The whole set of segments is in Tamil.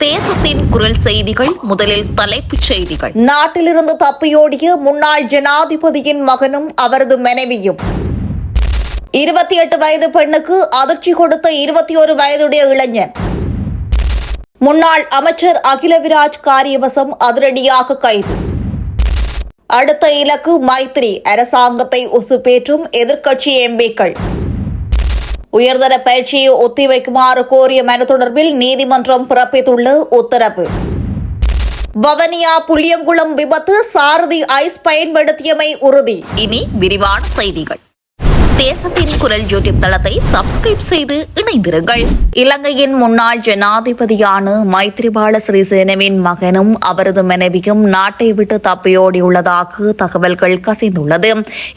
தேசத்தின் குரல் செய்திகள். முதலில் தலைப்புச் செய்திகள். நாட்டிலிருந்து தப்பியோடிய முன்னாள் ஜனாதிபதியின் மகனும் அவரது மனைவியும். 28 வயது பெண்ணுக்கு அதிர்ச்சி கொடுத்த 21 வயதுடைய இளைஞன். முன்னாள் அமைச்சர் அகிலவிராஜ் காரியவசம் அதிரடியாக கைது. அடுத்த இலக்கு மைத்திரி, அரசாங்கத்தை உசுப்பேற்றும் எதிர்க்கட்சி எம்பிக்கள். உயர்தர பயிற்சியை ஒத்திவைக்குமாறு கோரிய மனு தொடர்பில் நீதிமன்றம் பிறப்பித்துள்ள உத்தரவு. வவனியா புளியங்குளம் விபத்து, சாரதி ஐஸ் பயன்படுத்தியமை உறுதி. இனி விரிவான செய்திகள். தேசத்தின் குரல் யூடியூப் தளத்தை சப்ஸ்கிரைப் செய்து இணைந்திருங்கள். இலங்கையின் முன்னாள் ஜனாதிபதியான மைத்ரிபால சிறிசேனவின் மகனும் அவரது மனைவியும் நாட்டை விட்டு தப்பியோடியுள்ளதாக தகவல்கள் கசிந்துள்ளது.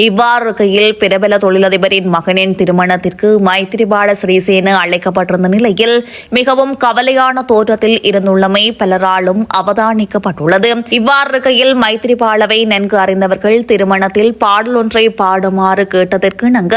இவ்வாறு இருக்கையில் பிரபல தொழிலதிபரின் மகனின் திருமணத்திற்கு மைத்ரிபால சிறிசேன அழைக்கப்பட்டிருந்த நிலையில் மிகவும் கவலையான தோற்றத்தில் இருந்துள்ளமை பலராலும் அவதானிக்கப்பட்டுள்ளது. இவ்வாறு இருக்கையில் மைத்ரிபாலவை நன்கு அறிந்தவர்கள் திருமணத்தில் பாடல் ஒன்றை பாடுமாறு கேட்டதற்கு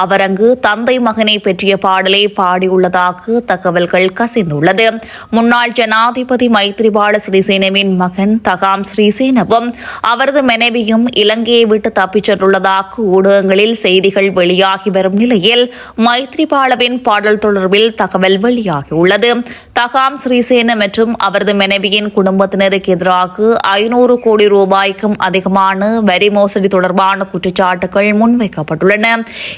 அவர் அங்கு தந்தை மகனை பற்றிய பாடலை பாடியுள்ளதாக தகவல்கள் கசிந்துள்ளது. முன்னாள் ஜனாதிபதி மைத்ரிபால சிறிசேனவின் மகன் தகாம் சிறிசேனவும் அவரது மனைவியும் இலங்கையை விட்டு தப்பிச் சென்றுள்ளதாக ஊடகங்களில் செய்திகள் வெளியாகி வரும் நிலையில் மைத்ரிபாலவின் பாடல் தொடர்பில் தகவல் வெளியாகியுள்ளது. தகாம் சிறிசேன மற்றும் அவரது மனைவியின் குடும்பத்தினருக்கு எதிராக 500 கோடி ரூபாய்க்கும் அதிகமான வரி மோசடி தொடர்பான குற்றச்சாட்டுகள் முன்வைக்கப்பட்டுள்ளன.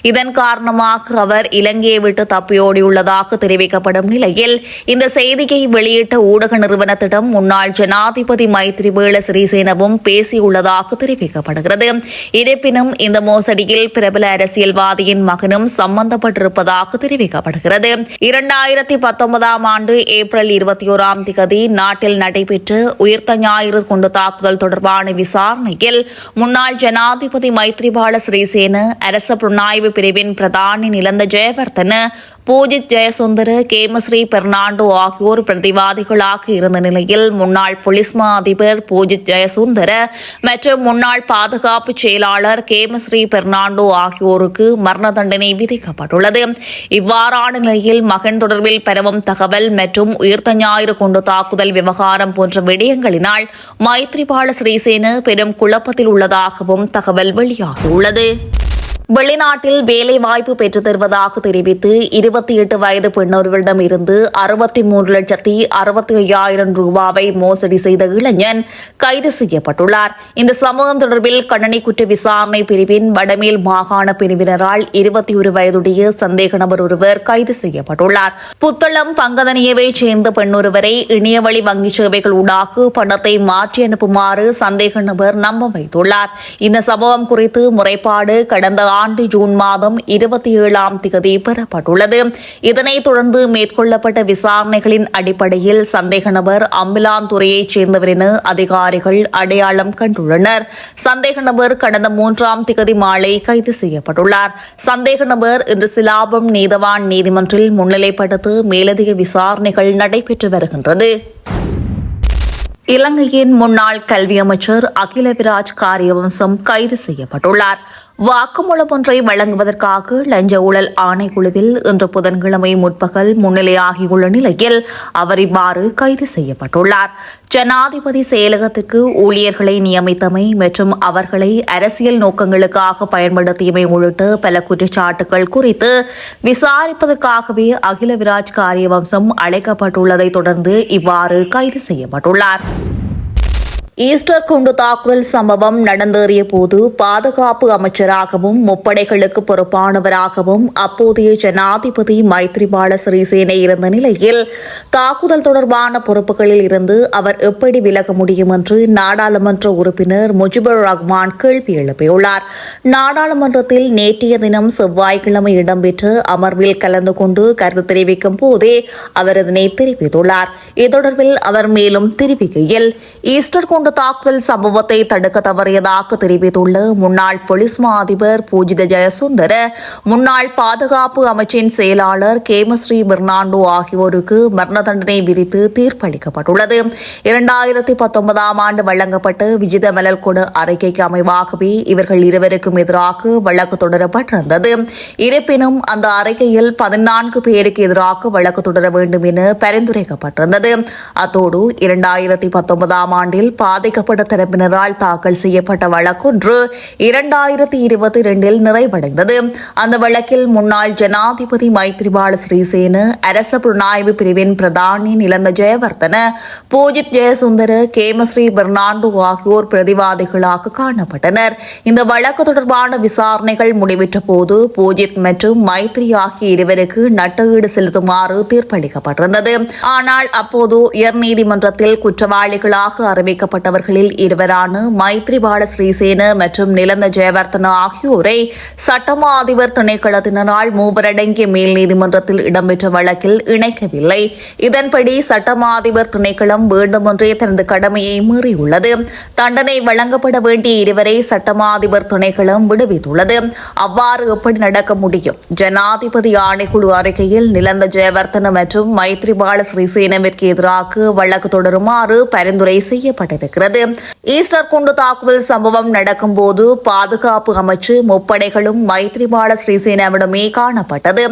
இதன் காரணமாக அவர் இலங்கையை விட்டு தப்பியோடியுள்ளதாக தெரிவிக்கப்படும் நிலையில் இந்த செய்தியை வெளியிட்ட ஊடக நிறுவனத்திடம் முன்னாள் ஜனாதிபதி மைத்ரிபால சிறிசேனவும் பேசியுள்ளதாக தெரிவிக்கப்படுகிறது. இருப்பினும் இந்த மோசடியில் பிரபல அரசியல்வாதியின் மகனும் சம்பந்தப்பட்டிருப்பதாக தெரிவிக்கப்படுகிறது. 2019 ஆண்டு ஏப்ரல் 21ஆம் தேதி நாட்டில் நடைபெற்ற உயிர்த்த ஞாயிறு குண்டு தாக்குதல் தொடர்பான விசாரணையில் முன்னாள் ஜனாதிபதி மைத்ரிபால சிறிசேன அரச புலனாய்வு பிரிவின் பிரதானி நிலந்த ஜெயவர்தன, பூஜித் ஜெயசுந்தர, கேமஸ்ரீ பெர்னாண்டோ ஆகியோர் பிரதிவாதிகளாக இருந்த நிலையில் முன்னாள் போலீஸ் மா அதிபர் பூஜித் ஜெயசுந்தர மற்றும் முன்னாள் பாதுகாப்பு செயலாளர் கேமஸ்ரீ பெர்னாண்டோ ஆகியோருக்கு மரண தண்டனை விதிக்கப்பட்டுள்ளது. இவ்வாறான நிலையில் மகன் தொடர்பில் பரவும் தகவல் மற்றும் உயிர்த்த ஞாயிறு குண்டு தாக்குதல் விவகாரம் போன்ற விடயங்களினால் மைத்ரிபால சிறிசேன பெரும் குழப்பத்தில் உள்ளதாகவும் தகவல் வெளியாகியுள்ளது. வெளிநாட்டில் வேலைவாய்ப்பு பெற்றுத் தருவதாக தெரிவித்து 28 வயது பெண்ணொருவரிடம் இருந்து 63,65,000 ரூபாவை மோசடி செய்த இளைஞன் கைது செய்யப்பட்டுள்ளார். இந்த சம்பவம் தொடர்பில் கணனி குற்ற விசாரணை பிரிவின் வடமேல் மாகாண பிரிவினரால் 21 வயதுடைய சந்தேக நபர் ஒருவர் கைது செய்யப்பட்டுள்ளார். புத்தளம் பங்கதனியவைச் சேர்ந்த பெண்ணொருவரை இணையவழி வங்கி சேவைகள் ஊடாக பணத்தை மாற்றி அனுப்புமாறு சந்தேக நபர் நம்ப வைத்துள்ளார். இந்த சம்பவம் குறித்து முறைப்பாடு கடந்த ஆண்டு ஜூன் மாதம் 27ஆம் தேதி பெறப்பட்டுள்ளது. இதனைத் தொடர்ந்து மேற்கொள்ளப்பட்ட விசாரணைகளின் அடிப்படையில் சந்தேக நபர் அம்பிலாந்துறையைச் சேர்ந்தவர் என அதிகாரிகள் அடையாளம் கண்டுள்ளனர். சந்தேக நபர் கடந்த 3ஆம் தேதி மாலை கைது செய்யப்பட்டுள்ளார். சந்தேக நபர் இன்று சிலாபம் நீதவான் நீதிமன்றில் முன்னிலைப்படுத்த மேலதிக விசாரணைகள் நடைபெற்று வருகின்றது. இலங்கையின் முன்னாள் கல்வி அமைச்சர் அகிலவிராஜ் காரியவசம் கைது செய்யப்பட்டுள்ளார். வாக்குமூலம் ஒன்றை வழங்குவதற்காக லஞ்ச ஊழல் ஆணைக்குழுவில் இன்று புதன்கிழமை முற்பகல் முன்னிலையாகியுள்ள நிலையில் அவர் இவ்வாறு கைது செய்யப்பட்டுள்ளார். ஜனாதிபதி செயலகத்திற்கு ஊழியர்களை நியமித்தமை மற்றும் அவர்களை அரசியல் நோக்கங்களுக்காக பயன்படுத்தியமை உள்ளிட்ட பல குற்றச்சாட்டுகள் குறித்து விசாரிப்பதற்காகவே அகிலவிராஜ் காரியவசம் அழைக்கப்பட்டுள்ளதை தொடர்ந்து இவ்வாறு கைது செய்யப்பட்டுள்ளார். ஈஸ்டர் குண்டு தாக்குதல் சம்பவம் நடந்தேறிய போது பாதுகாப்பு அமைச்சராகவும் முப்படைகளுக்கு பொறுப்பானவராகவும் அப்போதைய ஜனாதிபதி மைத்ரிபால சிறிசேன இருந்த நிலையில் தாக்குதல் தொடர்பான பொறுப்புகளில் இருந்து அவர் எப்படி விலக முடியும் என்று நாடாளுமன்ற உறுப்பினர் முஜிபுர் ரஹ்மான் கேள்வி எழுப்பியுள்ளார். நாடாளுமன்றத்தில் நேற்றைய தினம் செவ்வாய்க்கிழமை இடம்பெற்ற அமர்வில் கலந்து கொண்டு கருத்து தெரிவிக்கும் போதே அவர் இதனை தெரிவித்துள்ளார். இது தொடர்பில் அவர் மேலும் தெரிவிக்கையில் ஈஸ்டர் குண்டு குண்டு தாக்குதல் சம்பவத்தை தடுக்க தவறியதாக தெரிவித்துள்ள முன்னாள் போலீஸ் மா அதிபர் பூஜித ஜெயசுந்தர, முன்னாள் பாதுகாப்பு அமைச்சின் செயலாளர் கேமஸ்ரீ பெர்னாண்டோ ஆகியோருக்கு மரண தண்டனை விதித்து தீர்ப்பளிக்கப்பட்டுள்ளது. 2019 ஆண்டு வழங்கப்பட்ட விஜித மலல்கொடு அறிக்கைக்கு அமைவாகவே இவர்கள் இருவருக்கும் எதிராக வழக்கு தொடரப்பட்டிருந்தது. இருப்பினும் அந்த அறிக்கையில் 14 பேருக்கு எதிராக வழக்கு தொடர வேண்டும் என பரிந்துரைக்கப்பட்டிருந்தது. அத்தோடு 2019 ஆண்டில் பாதிக்கப்பட்ட தரப்பினரால் தாக்கல் செய்யப்பட்ட வழக்கொன்று 2022 நிறைவடைந்தது. அந்த வழக்கில் முன்னாள் ஜனாதிபதி மைத்ரிபால சிறிசேன, அரச புலனாய்வு பிரிவின் பிரதானி நிலந்த ஜெயவர்தன, பூஜித் ஜெயசுந்தர, கேமஸ்ரீ பெர்னாண்டோ ஆகியோர் பிரதிவாதிகளாக காணப்பட்டனர். இந்த வழக்கு தொடர்பான விசாரணைகள் முடிவிட்ட போது பூஜித் மற்றும் மைத்ரி ஆகிய இருவருக்கு நட்டஈடு செலுத்துமாறு தீர்ப்பளிக்கப்பட்டிருந்தது. ஆனால் அப்போது உயர்நீதிமன்றத்தில் குற்றவாளிகளாக அறிவிக்கப்பட்டவர்களில் இருவரான மைத்ரிபால சிறிசேன மற்றும் நிலந்த ஜெயவர்தன ஆகியோரை சட்டமா அதிபர் திணைக்களத்தினரால் மூவரடங்கிய மேல் நீதிமன்றத்தில் இடம்பெற்ற வழக்கில் இணைக்கவில்லை. இதன்படி சட்டமா அதிபர் திணைக்களம் வேண்டுமென்றே தனது கடமையை மீறியுள்ளது. தண்டனை வழங்கப்பட வேண்டிய இருவரை சட்டமா அதிபர் திணைக்களம் விடுவித்துள்ளது. அவ்வாறு எப்படி நடக்க முடியும்? ஜனாதிபதி ஆணைக்குழு அறிக்கையில் நிலந்த ஜெயவர்தன மற்றும் மைத்ரிபால சிறிசேனவிற்கு எதிராக வழக்கு தொடருமாறு பரிந்துரை செய்யப்பட்டிருக்கிறது. ஈஸ்டர் குண்டு தாக்குதல் சம்பவம் நடக்கும்போது பாதுகாப்பு அமைச்சு முப்படைகளும் மைத்ரிபால சிறிசேனாவிடமே காணப்பட்டது.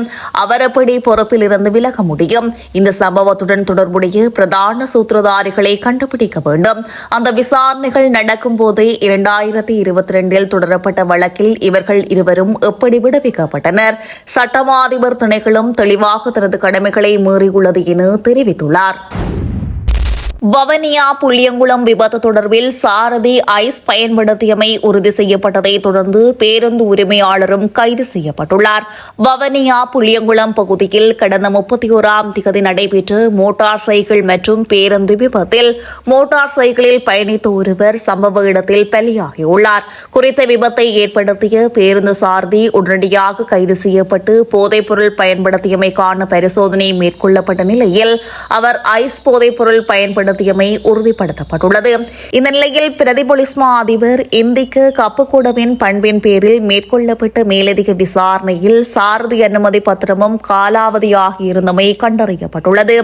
அவர் எப்படி பொறுப்பில் இருந்து விலக முடியும்? இந்த சம்பவத்துடன் தொடர்புடைய பிரதான சூத்திரதாரிகளை கண்டுபிடிக்க வேண்டும். அந்த விசாரணைகள் நடக்கும் போதே 2022 தொடரப்பட்ட வழக்கில் இவர்கள் இருவரும் எப்படி விடுவிக்கப்பட்டனர்? சட்டமா அதிபர் திணைக்களம் தெளிவாக தனது கடமைகளை மீறியுள்ளது என தெரிவித்துள்ளார். வவனியா புளியங்குளம் விபத்து தொடர்பில் சாரதி ஐஸ் பயன்படுத்தியமை உறுதி செய்யப்பட்டதை தொடர்ந்து பேருந்து உரிமையாளரும் கைது செய்யப்பட்டுள்ளார். வவனியா புளியங்குளம் பகுதியில் கடந்த 31ஆம் தேதி நடைபெற்ற மோட்டார் சைக்கிள் மற்றும் பேருந்து விபத்தில் மோட்டார் சைக்கிளில் பயணித்த ஒருவர் சம்பவ இடத்தில் பலியாகியுள்ளார். குறித்த விபத்தை ஏற்படுத்திய பேருந்து சாரதி உடனடியாக கைது செய்யப்பட்டு போதைப்பொருள் பயன்படுத்தியமைக்கான பரிசோதனை மேற்கொள்ளப்பட்ட நிலையில் அவர் ஐஸ் போதைப்பொருள் பயன்படுத்தியமை உறுதிப்படுத்தப்பட்டுள்ளது. இந்த நிலையில் பிரதி போலீஸ் மா அதிபர் இந்திக்கு கப்புக்கூடவின் பண்பின் பேரில் மேற்கொள்ளப்பட்ட மேலதிக விசாரணையில் சாரதி அனுமதி பத்திரமும் காலாவதியாகியிருந்தமை கண்டறியப்பட்டுள்ளது.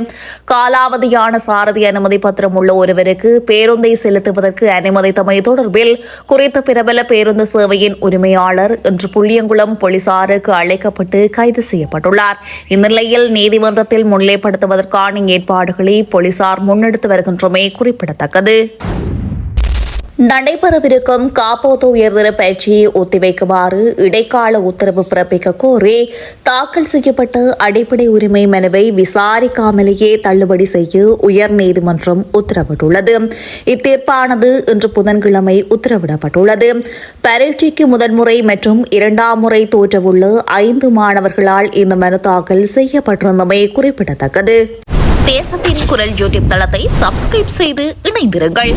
காலாவதியான சாரதி அனுமதி பத்திரம் உள்ள ஒருவருக்கு பேருந்தை செலுத்துவதற்கு அனுமதித்தமை தொடர்பில் குறித்த பிரபல பேருந்து சேவையின் உரிமையாளர் இன்று புளியங்குளம் போலீசாருக்கு அழைக்கப்பட்டு கைது செய்யப்பட்டுள்ளார். இந்நிலையில் நீதிமன்றத்தில் முன்னிலைப்படுத்துவதற்கான ஏற்பாடுகளை போலீசார் முன்னெடுத்து வருகின்றமை குறிப்பிடத்தக்கது. நடைபெறவிருக்கும் காப்போது உயர்தர பயிற்சியை ஒத்திவைக்குமாறு இடைக்கால உத்தரவு பிறப்பிக்க கோரி தாக்கல் செய்யப்பட்ட அடிப்படை உரிமை மனுவை விசாரிக்காமலேயே தள்ளுபடி செய்ய உயர்நீதிமன்றம் உத்தரவிட்டுள்ளது. இத்தீர்ப்பானது இன்று புதன்கிழமை உத்தரவிடப்பட்டுள்ளது. பரீட்சைக்கு முதன்முறை மற்றும் 2ஆம் முறை தோற்றவுள்ள 5 மாணவர்களால் இந்த மனு தாக்கல் செய்யப்பட்டிருந்தமை குறிப்பிடத்தக்கது. தேசத்தின் குரல் யூடியூப் தளத்தை சப்ஸ்கிரைப் செய்து இணைந்திருங்கள்.